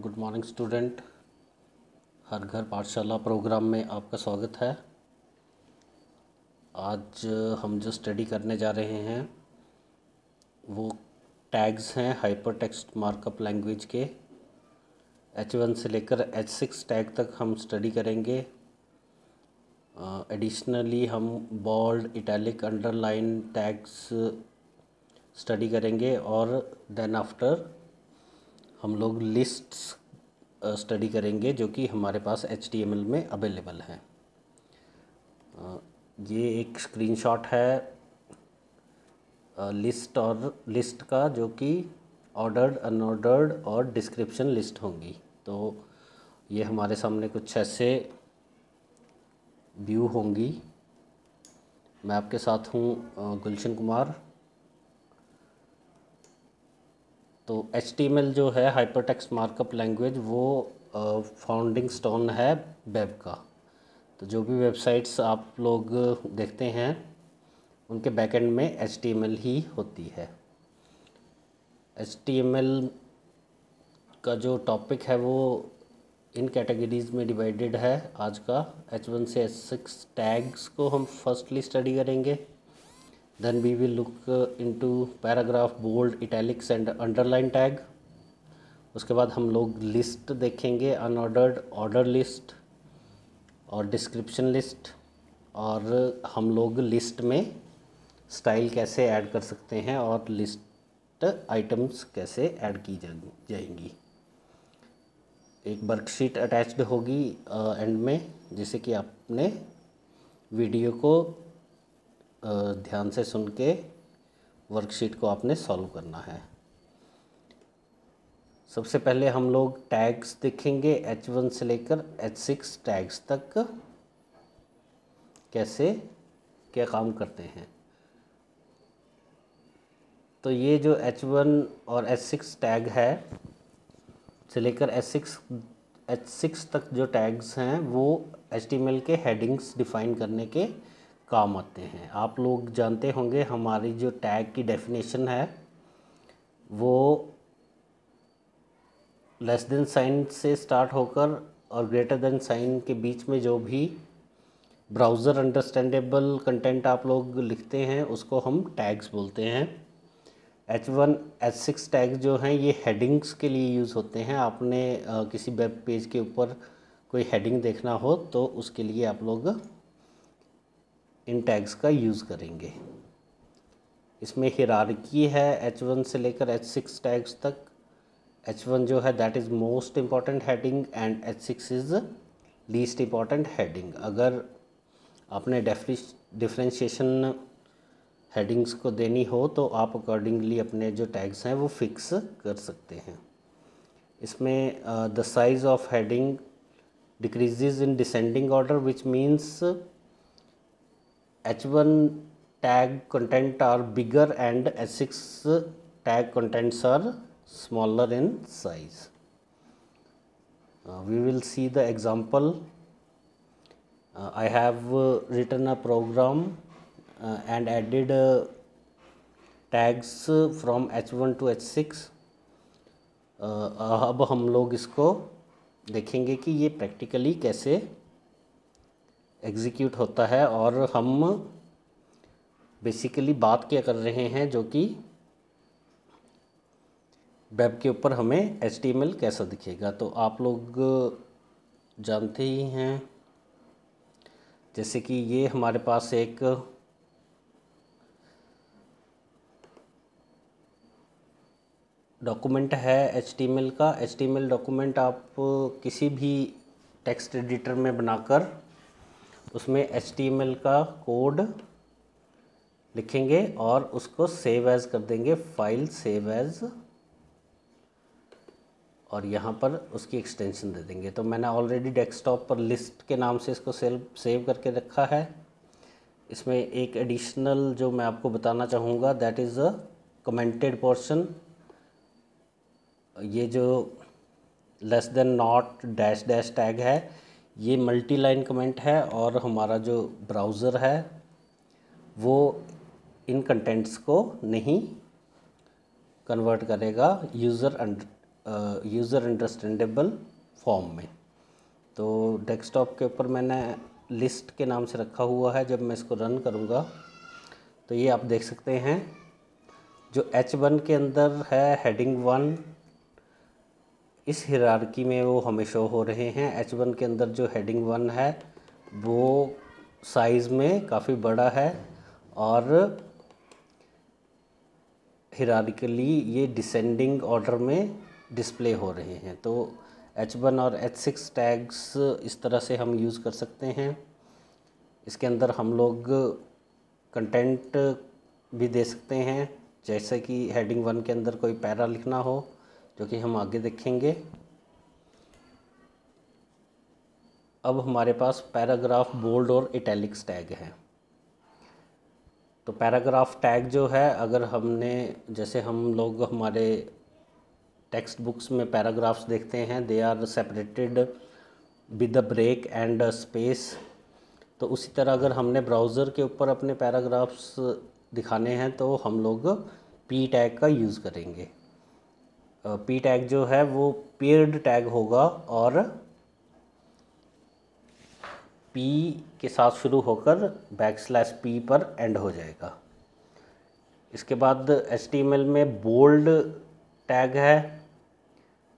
Good morning student. हर घर पाठशाला programme में आपका स्वागत है। आज हम जो स्टडी करने जा रहे हैं वो टैग्स हैं हाइपर टेक्स्ट मार्कअप लैंग्वेज के। H1 से लेकर H6 टैग तक हम स्टडी करेंगे। एडिशनली हम bold, italic, underline tags study करेंगे और देन आफ्टर हम लोग लिस्ट्स स्टडी करेंगे जो कि हमारे पास HTML में अवेलेबल हैं। ये एक स्क्रीनशॉट है लिस्ट का जो कि ऑर्डर्ड, अनऑर्डर्ड और डिस्क्रिप्शन लिस्ट होंगी। तो ये हमारे सामने कुछ ऐसे व्यू होंगी। मैं आपके साथ हूँ गुलशन कुमार। तो HTML जो है हाइपर टेक्स्ट मार्कअप लैंग्वेज वो फाउंडिंग स्टोन है वेब का। तो जो भी वेबसाइट्स आप लोग देखते हैं उनके बैकएंड में HTML ही होती है। HTML का जो टॉपिक है वो इन कैटेगरीज़ में डिवाइडेड है। आज का H1 से H6 टैग्स को हम फर्स्टली स्टडी करेंगे। Then we will look into paragraph, bold, italics and underline tag। उसके बाद हम लोग लिस्ट देखेंगे, अनऑर्डर्ड, ऑर्डर लिस्ट और डिस्क्रिप्शन लिस्ट। और हम लोग लिस्ट में स्टाइल कैसे ऐड कर सकते हैं और लिस्ट आइटम्स कैसे ऐड की जाएंगी। एक वर्कशीट अटैच्ड होगी एंड में, जिसे कि आपने वीडियो को ध्यान से सुन के वर्कशीट को आपने सॉल्व करना है। सबसे पहले हम लोग टैग्स देखेंगे H1 से लेकर H6 टैग्स तक कैसे क्या काम करते हैं। तो ये जो H1 और H6 टैग है से लेकर H6 तक जो टैग्स हैं वो HTML के हेडिंग्स डिफ़ाइन करने के काम आते हैं। आप लोग जानते होंगे हमारी जो टैग की डेफिनेशन है वो लेस देन साइन से स्टार्ट होकर और ग्रेटर देन साइन के बीच में जो भी ब्राउज़र अंडरस्टैंडेबल कंटेंट आप लोग लिखते हैं उसको हम टैग्स बोलते हैं। H1 H6 टैग्स जो हैं ये हेडिंग्स के लिए यूज़ होते हैं। आपने किसी वेब पेज के ऊपर कोई हेडिंग देखना हो तो उसके लिए आप लोग इन टैग्स का यूज़ करेंगे। इसमें हिरार्की है H1 से लेकर H6 टैग्स तक। H1 जो है that is most important heading and H6 is least important heading. अगर आपने डिफरेंशिएशन हेडिंग्स को देनी हो तो आप अकॉर्डिंगली अपने जो टैग्स हैं वो फिक्स कर सकते हैं। इसमें the size of heading decreases in descending order which means H1 tag content are bigger and H6 tag contents are smaller in size. We will see the example. I have written a program and added tags from H1 to H6. अब हम लोग इसको देखेंगे कि ये practically कैसे execute होता है और हम बेसिकली बात क्या कर रहे हैं जो कि वेब के ऊपर हमें HTML कैसा दिखेगा। तो आप लोग जानते ही हैं जैसे कि ये हमारे पास एक डॉक्यूमेंट है HTML का। HTML डॉक्यूमेंट आप किसी भी टेक्स्ट एडिटर में बनाकर उसमें HTML का कोड लिखेंगे और उसको सेव एज़ कर देंगे, फाइल सेव एज़, और यहाँ पर उसकी एक्सटेंशन दे देंगे। तो मैंने ऑलरेडी डेस्कटॉप पर लिस्ट के नाम से इसको सेव करके रखा है। इसमें एक एडिशनल जो मैं आपको बताना चाहूँगा that is a commented portion. ये जो less than not dash dash tag है ये मल्टी लाइन कमेंट है और हमारा जो ब्राउज़र है वो इन कंटेंट्स को नहीं कन्वर्ट करेगा यूज़र यूज़र अंडरस्टैंडेबल फॉर्म में। तो डेस्कटॉप के ऊपर मैंने लिस्ट के नाम से रखा हुआ है। जब मैं इसको रन करूँगा तो ये आप देख सकते हैं जो H1 के अंदर है हेडिंग 1, इस हिरार्की में वो हमें शो हो रहे हैं। H1 के अंदर जो हेडिंग 1 है वो साइज़ में काफ़ी बड़ा है और हिरार्किकली ये डिसेंडिंग ऑर्डर में डिस्प्ले हो रहे हैं। तो H1 और H6 टैग्स इस तरह से हम यूज़ कर सकते हैं। इसके अंदर हम लोग कंटेंट भी दे सकते हैं, जैसे कि हेडिंग 1 के अंदर कोई पैरा लिखना हो, जो कि हम आगे देखेंगे। अब हमारे पास पैराग्राफ, बोल्ड और इटैलिक्स टैग है। तो पैराग्राफ टैग जो है, अगर हमने, जैसे हम लोग हमारे टेक्स्ट बुक्स में पैराग्राफ्स देखते हैं, they are separated with the break and space. तो उसी तरह अगर हमने ब्राउज़र के ऊपर अपने पैराग्राफ्स दिखाने हैं तो हम लोग पी टैग का यूज़ करेंगे। पी टैग जो है वो पेयर्ड टैग होगा और पी के साथ शुरू होकर \p पर एंड हो जाएगा। इसके बाद HTML में बोल्ड टैग है।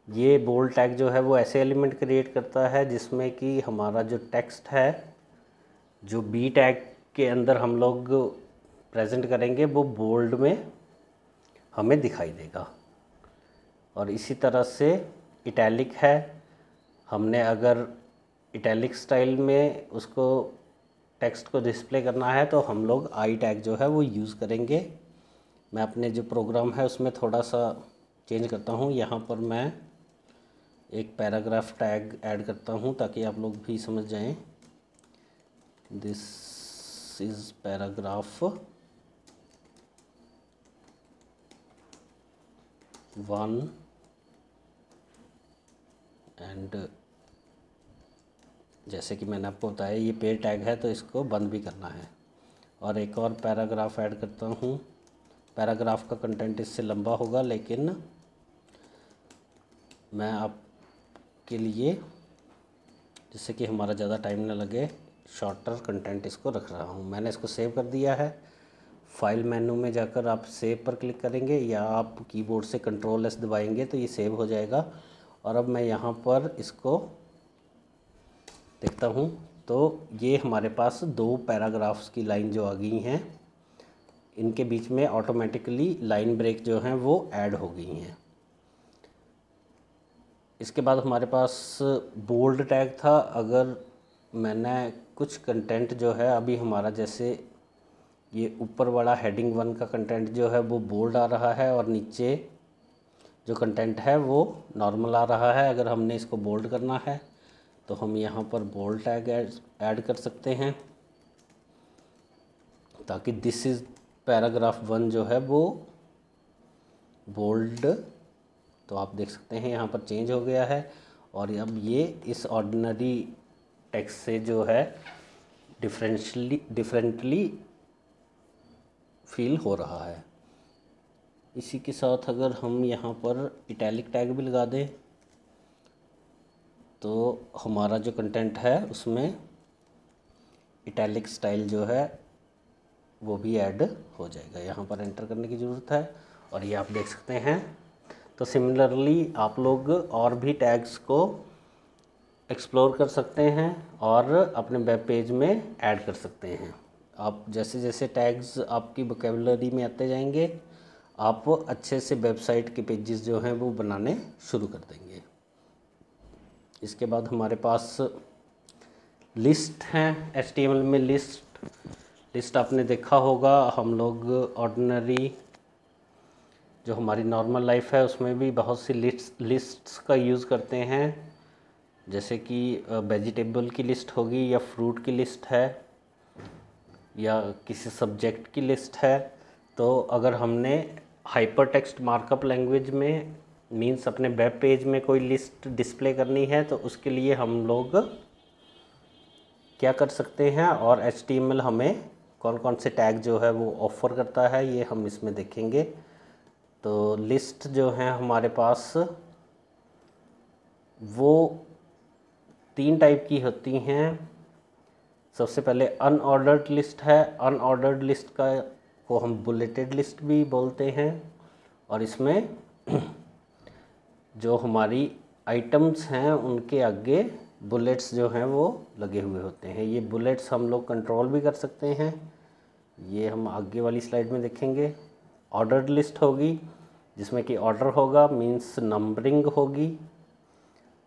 ये बोल्ड टैग जो है वो ऐसे एलिमेंट क्रिएट करता है जिसमें कि हमारा जो टेक्स्ट है, जो बी टैग के अंदर हम लोग प्रेजेंट करेंगे, वो बोल्ड में हमें दिखाई देगा। और इसी तरह से इटैलिक है। हमने अगर इटैलिक स्टाइल में उसको टेक्स्ट को डिस्प्ले करना है तो हम लोग आई टैग जो है वो यूज़ करेंगे। मैं अपने जो प्रोग्राम है उसमें थोड़ा सा चेंज करता हूँ। यहाँ पर मैं एक पैराग्राफ टैग ऐड करता हूँ ताकि आप लोग भी समझ जाएं। दिस इज़ पैराग्राफ 1 एंड जैसे कि मैंने आपको बताया ये पेयर टैग है तो इसको बंद भी करना है। और एक और पैराग्राफ ऐड करता हूँ। पैराग्राफ का कंटेंट इससे लंबा होगा, लेकिन मैं आपके लिए, जिससे कि हमारा ज़्यादा टाइम ना लगे, शॉर्टर कंटेंट इसको रख रहा हूँ। मैंने इसको सेव कर दिया है। फाइल मेनू में जाकर आप सेव पर क्लिक करेंगे या आप कीबोर्ड से Ctrl+S दबाएंगे तो ये सेव हो जाएगा। और अब मैं यहाँ पर इसको देखता हूँ तो ये हमारे पास 2 पैराग्राफ्स की लाइन जो आ गई हैं, इनके बीच में ऑटोमेटिकली लाइन ब्रेक जो हैं वो ऐड हो गई हैं। इसके बाद हमारे पास बोल्ड टैग था। अगर मैंने कुछ कंटेंट जो है, अभी हमारा जैसे ये ऊपर वाला हेडिंग 1 का कंटेंट जो है वो बोल्ड आ रहा है और नीचे जो कंटेंट है वो नॉर्मल आ रहा है। अगर हमने इसको बोल्ड करना है तो हम यहाँ पर बोल्ड टैग ऐड कर सकते हैं ताकि दिस इज़ पैराग्राफ 1 जो है वो बोल्ड, तो आप देख सकते हैं यहाँ पर चेंज हो गया है। और अब ये इस ऑर्डिनरी टेक्स्ट से जो है डिफरेंटली फील हो रहा है। इसी के साथ अगर हम यहाँ पर इटैलिक टैग भी लगा दें तो हमारा जो कंटेंट है उसमें इटैलिक स्टाइल जो है वो भी ऐड हो जाएगा। यहाँ पर एंटर करने की ज़रूरत है और ये आप देख सकते हैं। तो सिमिलरली आप लोग और भी टैग्स को एक्सप्लोर कर सकते हैं और अपने वेब पेज में ऐड कर सकते हैं। आप जैसे जैसे टैग्स आपकी वोकेबलरी में आते जाएंगे, आप अच्छे से वेबसाइट के पेजेस जो हैं वो बनाने शुरू कर देंगे। इसके बाद हमारे पास लिस्ट हैं। HTML में लिस्ट आपने देखा होगा। हम लोग ऑर्डिनरी जो हमारी नॉर्मल लाइफ है उसमें भी बहुत सी लिस्ट्स का यूज़ करते हैं, जैसे कि वेजिटेबल की लिस्ट होगी या फ्रूट की लिस्ट है या किसी सब्जेक्ट की लिस्ट है। तो अगर हमने हाइपर टेक्स्ट मार्कअप लैंग्वेज में मीन्स अपने वेब पेज में कोई लिस्ट डिस्प्ले करनी है तो उसके लिए हम लोग क्या कर सकते हैं और HTML हमें कौन कौन से टैग जो है वो ऑफ़र करता है, ये हम इसमें देखेंगे। तो लिस्ट जो है हमारे पास वो 3 टाइप की होती हैं। सबसे पहले अनऑर्डर्ड लिस्ट है। अनऑर्डर्ड लिस्ट को हम बुलेटेड लिस्ट भी बोलते हैं, और इसमें जो हमारी आइटम्स हैं उनके आगे बुलेट्स जो हैं वो लगे हुए होते हैं। ये बुलेट्स हम लोग कंट्रोल भी कर सकते हैं, ये हम आगे वाली स्लाइड में देखेंगे। ऑर्डर्ड लिस्ट होगी जिसमें कि ऑर्डर होगा, मींस नंबरिंग होगी।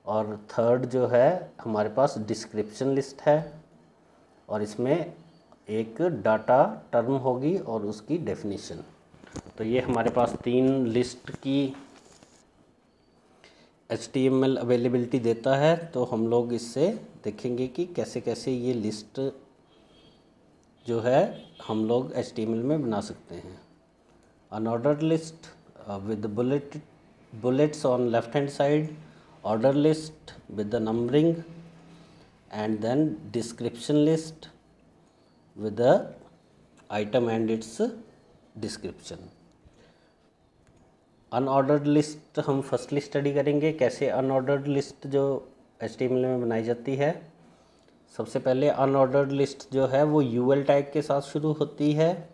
और थर्ड जो है हमारे पास डिस्क्रिप्शन लिस्ट है, और इसमें एक डाटा टर्म होगी और उसकी डेफिनेशन। तो ये हमारे पास 3 लिस्ट की HTML अवेलेबिलिटी देता है। तो हम लोग इससे देखेंगे कि कैसे कैसे ये लिस्ट जो है हम लोग HTML में बना सकते हैं। Unordered list with bullets on left hand side, order list with the numbering, and then description list with the item and its description. Unordered list हम फर्स्टली स्टडी करेंगे, कैसे अनऑर्डर्ड लिस्ट जो HTML में बनाई जाती है। सबसे पहले अनऑर्डर्ड लिस्ट जो है वो UL टैग के साथ शुरू होती है,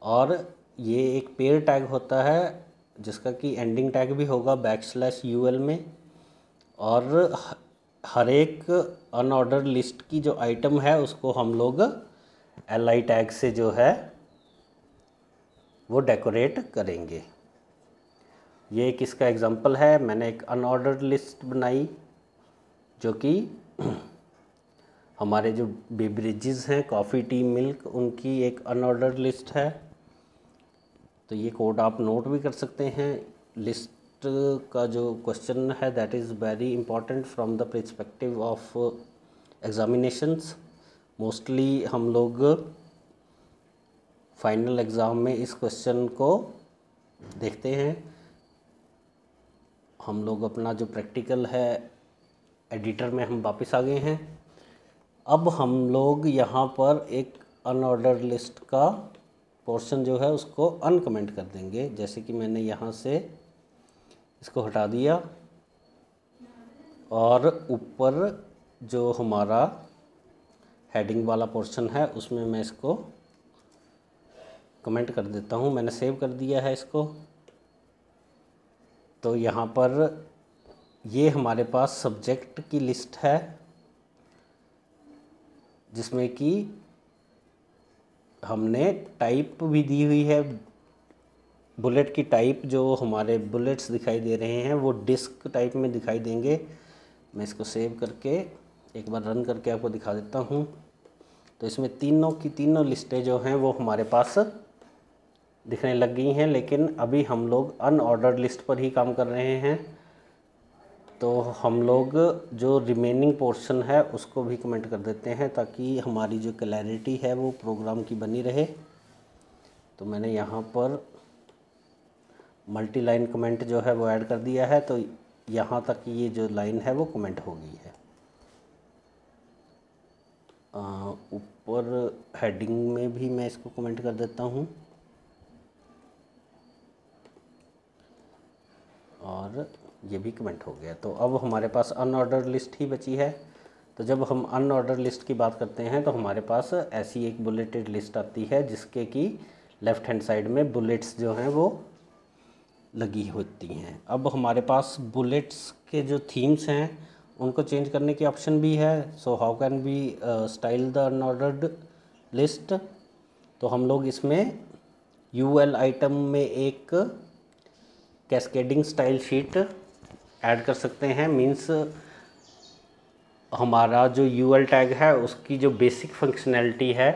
और ये एक पेयर टैग होता है जिसका कि एंडिंग टैग भी होगा \UL में। और हर एक अनऑर्डर्ड लिस्ट की जो आइटम है उसको हम लोग LI टैग से जो है वो डेकोरेट करेंगे। ये एक इसका एग्जांपल है। मैंने एक अनऑर्डर्ड लिस्ट बनाई जो कि हमारे जो बेवरेजेस हैं, कॉफ़ी, टी, मिल्क, उनकी एक अनऑर्डर्ड लिस्ट है। तो ये कोड आप नोट भी कर सकते हैं। लिस्ट का जो क्वेश्चन है that is very important from the perspective of examinations. Mostly हम लोग फाइनल एग्ज़ाम में इस क्वेश्चन को देखते हैं। हम लोग अपना जो प्रैक्टिकल है एडिटर में हम वापस आ गए हैं। अब हम लोग यहाँ पर एक अनऑर्डर्ड लिस्ट का पोर्शन जो है उसको अनकमेंट कर देंगे। जैसे कि मैंने यहाँ से इसको हटा दिया, और ऊपर जो हमारा हेडिंग वाला पोर्शन है उसमें मैं इसको कमेंट कर देता हूँ। मैंने सेव कर दिया है इसको। तो यहाँ पर ये हमारे पास सब्जेक्ट की लिस्ट है जिसमें कि हमने टाइप भी दी हुई है। बुलेट की टाइप जो हमारे बुलेट्स दिखाई दे रहे हैं वो डिस्क टाइप में दिखाई देंगे। मैं इसको सेव करके एक बार रन करके आपको दिखा देता हूँ। तो इसमें तीनों की तीनों लिस्टें जो हैं वो हमारे पास दिखने लग गई हैं, लेकिन अभी हम लोग अनऑर्डर्ड लिस्ट पर ही काम कर रहे हैं। तो हम लोग जो रिमेनिंग पोर्शन है उसको भी कमेंट कर देते हैं ताकि हमारी जो क्लैरिटी है वो प्रोग्राम की बनी रहे। तो मैंने यहाँ पर मल्टी लाइन कमेंट जो है वो ऐड कर दिया है। तो यहाँ तक ये जो लाइन है वो कमेंट हो गई है। ऊपर हेडिंग में भी मैं इसको कमेंट कर देता हूँ, और ये भी कमेंट हो गया। तो अब हमारे पास अनऑर्डर्ड लिस्ट ही बची है। तो जब हम अनऑर्डर्ड लिस्ट की बात करते हैं तो हमारे पास ऐसी एक बुलेटेड लिस्ट आती है जिसके कि लेफ़्ट हैंड साइड में बुलेट्स जो हैं वो लगी होती हैं। अब हमारे पास बुलेट्स के जो थीम्स हैं उनको चेंज करने की ऑप्शन भी है। So how can be style the unordered list. तो हम लोग इसमें UL आइटम में एक कैस्केडिंग स्टाइल शीट ऐड कर सकते हैं। मींस हमारा जो UL टैग है उसकी जो बेसिक फंक्शनैलिटी है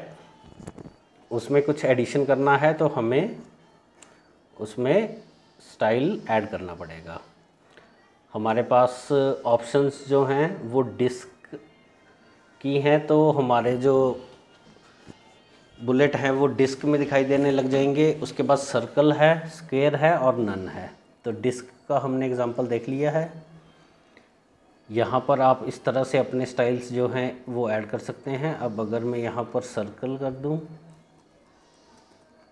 उसमें कुछ एडिशन करना है तो हमें उसमें स्टाइल ऐड करना पड़ेगा। हमारे पास ऑप्शंस जो हैं वो डिस्क की हैं, तो हमारे जो बुलेट हैं वो डिस्क में दिखाई देने लग जाएंगे। उसके बाद सर्कल है, स्क्वायर है और नन है। तो डिस्क का हमने एग्जांपल देख लिया है। यहाँ पर आप इस तरह से अपने स्टाइल्स जो हैं वो ऐड कर सकते हैं। अब अगर मैं यहाँ पर सर्कल कर दूँ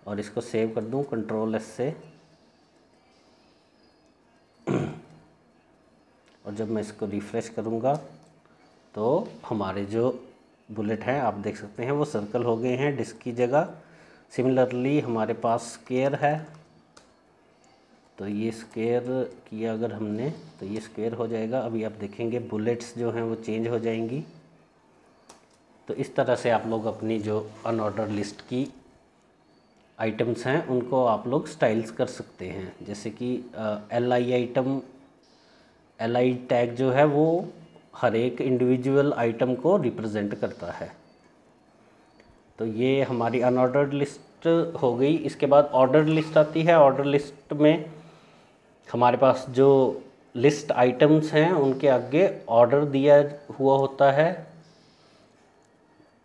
और इसको सेव कर दूँ Ctrl+S से, और जब मैं इसको रिफ़्रेश करूँगा तो हमारे जो बुलेट हैं आप देख सकते हैं वो सर्कल हो गए हैं डिस्क की जगह। सिमिलरली हमारे पास स्क्वायर है, तो ये स्क्वायर किया अगर हमने तो ये स्क्वायर हो जाएगा। अभी आप देखेंगे बुलेट्स जो हैं वो चेंज हो जाएंगी। तो इस तरह से आप लोग अपनी जो अनऑर्डर लिस्ट की आइटम्स हैं उनको आप लोग स्टाइल्स कर सकते हैं। जैसे कि LI टैग जो है वो हर एक इंडिविजुअल आइटम को रिप्रेजेंट करता है। तो ये हमारी अनऑर्डर्ड लिस्ट हो गई। इसके बाद ऑर्डर्ड लिस्ट आती है। ऑर्डर लिस्ट में हमारे पास जो लिस्ट आइटम्स हैं उनके आगे ऑर्डर दिया हुआ होता है।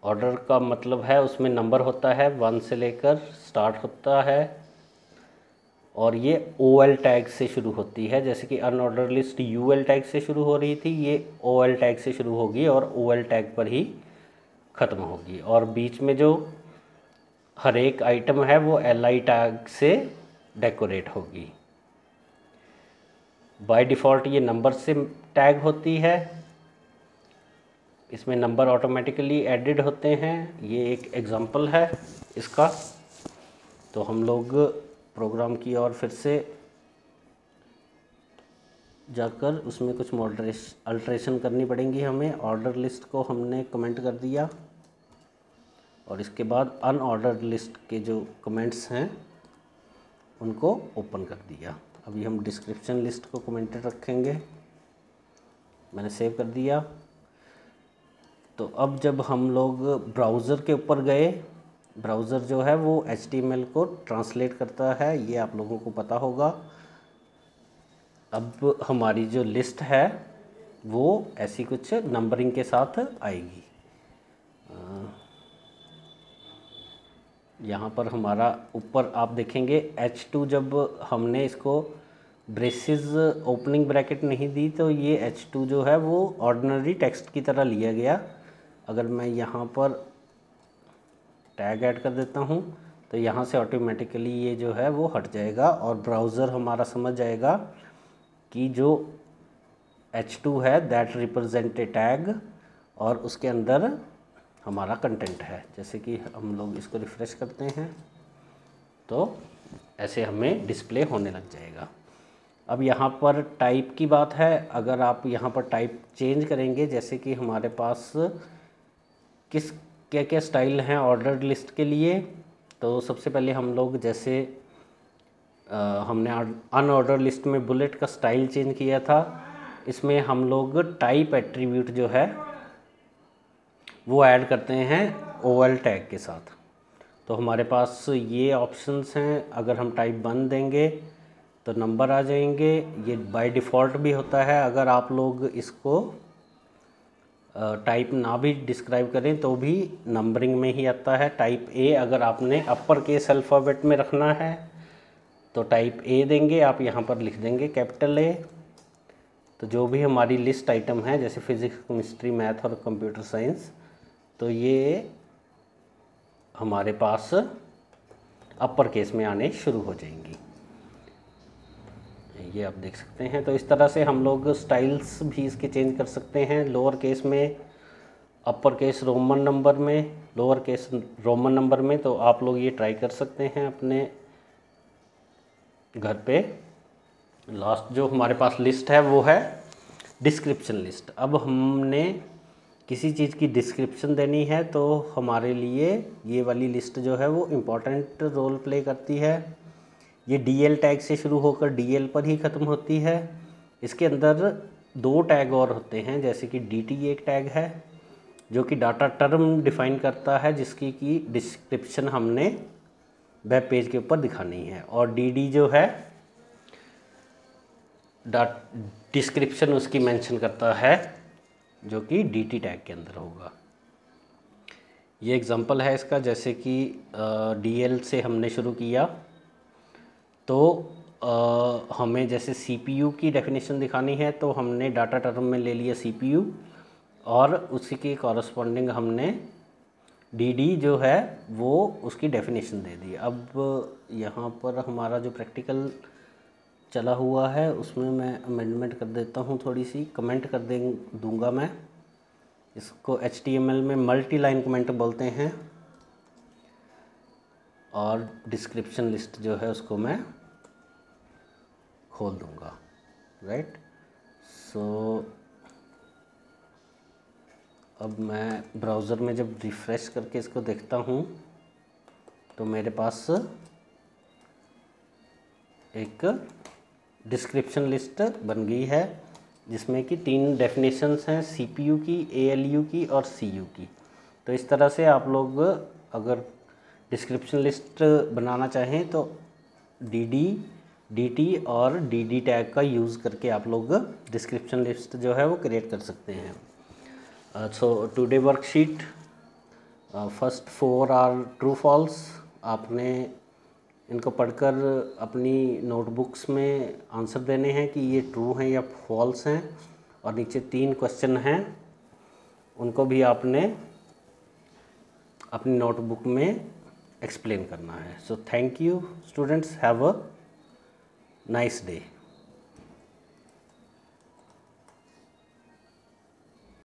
ऑर्डर का मतलब है उसमें नंबर होता है 1 से लेकर स्टार्ट होता है और ये OL टैग से शुरू होती है। जैसे कि अनऑर्डर लिस्ट UL टैग से शुरू हो रही थी, ये OL टैग से शुरू होगी और OL टैग पर ही ख़त्म होगी। और बीच में जो हर एक आइटम है वो LI टैग से डेकोरेट होगी। बाय डिफ़ॉल्ट ये नंबर से टैग होती है, इसमें नंबर ऑटोमेटिकली एडिड होते हैं। ये एक एग्जांपल है इसका। तो हम लोग प्रोग्राम की और फिर से जाकर उसमें कुछ अल्ट्रेशन करनी पड़ेंगी हमें। ऑर्डर लिस्ट को हमने कमेंट कर दिया और इसके बाद अनऑर्डर्ड लिस्ट के जो कमेंट्स हैं उनको ओपन कर दिया। अभी हम डिस्क्रिप्शन लिस्ट को कमेंटेड रखेंगे। मैंने सेव कर दिया। तो अब जब हम लोग ब्राउज़र के ऊपर गए, ब्राउज़र जो है वो HTML को ट्रांसलेट करता है, ये आप लोगों को पता होगा। अब हमारी जो लिस्ट है वो ऐसी कुछ नंबरिंग के साथ आएगी। यहाँ पर हमारा ऊपर आप देखेंगे H2, जब हमने इसको ब्रेसेस ओपनिंग ब्रैकेट नहीं दी तो ये H2 जो है वो ऑर्डिनरी टेक्स्ट की तरह लिया गया। अगर मैं यहाँ पर टैग ऐड कर देता हूँ तो यहाँ से ऑटोमेटिकली ये जो है वो हट जाएगा और ब्राउज़र हमारा समझ जाएगा कि जो H2 है दैट रिप्रेजेंट ए टैग और उसके अंदर हमारा कंटेंट है। जैसे कि हम लोग इसको रिफ़्रेश करते हैं तो ऐसे हमें डिस्प्ले होने लग जाएगा। अब यहाँ पर टाइप की बात है। अगर आप यहाँ पर टाइप चेंज करेंगे, जैसे कि हमारे पास क्या क्या स्टाइल हैं ऑर्डर्ड लिस्ट के लिए, तो सबसे पहले हम लोग जैसे हमने अनऑर्डर लिस्ट में बुलेट का स्टाइल चेंज किया था, इसमें हम लोग टाइप एट्रीब्यूट जो है वो ऐड करते हैं OL टैग के साथ। तो हमारे पास ये ऑप्शंस हैं। अगर हम टाइप 1 देंगे तो नंबर आ जाएंगे। ये बाय डिफ़ॉल्ट भी होता है। अगर आप लोग इसको टाइप ना भी डिस्क्राइब करें तो भी नंबरिंग में ही आता है। टाइप A अगर आपने अपर केस अल्फ़ाबेट में रखना है तो टाइप A देंगे। आप यहाँ पर लिख देंगे कैपिटल A। तो जो भी हमारी लिस्ट आइटम है जैसे फिज़िक्स, केमिस्ट्री, मैथ और कंप्यूटर साइंस, तो ये हमारे पास अपर केस में आने शुरू हो जाएंगी। ये आप देख सकते हैं। तो इस तरह से हम लोग स्टाइल्स भी इसके चेंज कर सकते हैं। लोअर केस में, अपर केस रोमन नंबर में, लोअर केस रोमन नंबर में। तो आप लोग ये ट्राई कर सकते हैं अपने घर पे। लास्ट जो हमारे पास लिस्ट है वो है डिस्क्रिप्शन लिस्ट। अब हमने किसी चीज़ की डिस्क्रिप्शन देनी है तो हमारे लिए ये वाली लिस्ट जो है वो इम्पॉर्टेंट रोल प्ले करती है। ये DL टैग से शुरू होकर DL पर ही ख़त्म होती है। इसके अंदर 2 टैग और होते हैं, जैसे कि DT एक टैग है जो कि डाटा टर्म डिफ़ाइन करता है, जिसकी की डिस्क्रिप्शन हमने वेब पेज के ऊपर दिखानी है। और DD जो है डिस्क्रिप्शन उसकी मेंशन करता है जो कि DT टैग के अंदर होगा। ये एग्जांपल है इसका। जैसे कि DL से हमने शुरू किया तो हमें जैसे CPU की डेफिनेशन दिखानी है तो हमने डाटा टर्म में ले लिया CPU और उसी के कॉरस्पॉन्डिंग हमने DD जो है वो उसकी डेफिनेशन दे दी। अब यहाँ पर हमारा जो प्रैक्टिकल चला हुआ है उसमें मैं अमेंडमेंट कर देता हूँ, थोड़ी सी कमेंट कर दूंगा मैं। इसको HTML में मल्टी लाइन कमेंट बोलते हैं। और डिस्क्रिप्शन लिस्ट जो है उसको मैं खोल दूंगा, राइट। सो अब मैं ब्राउज़र में जब रिफ़्रेश करके इसको देखता हूँ तो मेरे पास एक डिस्क्रिप्शन लिस्ट बन गई है, जिसमें कि 3 डेफिनेशंस हैं, CPU की, ALU की और CU की। तो इस तरह से आप लोग अगर डिस्क्रिप्शन लिस्ट बनाना चाहें तो DD, DT और DD टैग का यूज़ करके आप लोग डिस्क्रिप्शन लिस्ट जो है वो क्रिएट कर सकते हैं। So today worksheet first 4 are true false. आपने इनको पढ़कर अपनी नोटबुक्स में आंसर देने हैं कि ये ट्रू हैं या फॉल्स हैं। और नीचे 3 क्वेश्चन हैं, उनको भी आपने अपनी नोटबुक में एक्सप्लेन करना है। So thank you students, have a nice day.